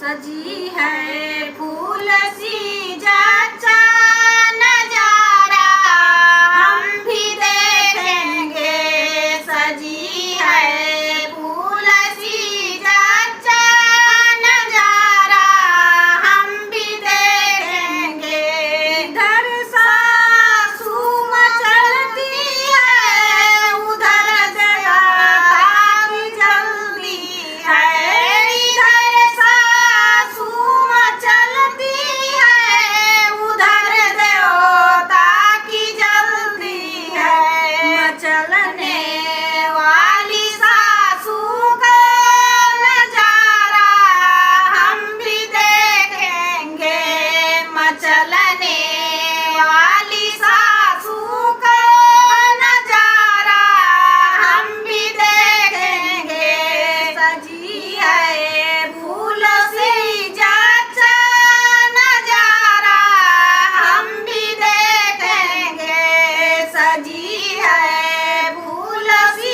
सजी है फूल सी जाचा नजारा हम भी देखेंगे। सजी है फूल सी जाचा नजारा हम भी देखेंगे। इधर सासू मचलती है उधर देवता की जल्दी है। इधर सासू मचलती है उधर देवता की जल्दी है। मचलने वाली सासू का नजारा हम भी देखेंगे। मचलने वाली सासू का नजारा हम भी देखेंगे। सजी है फूल सी जाचा नजारा हम भी देखेंगे। सजी है फूल सी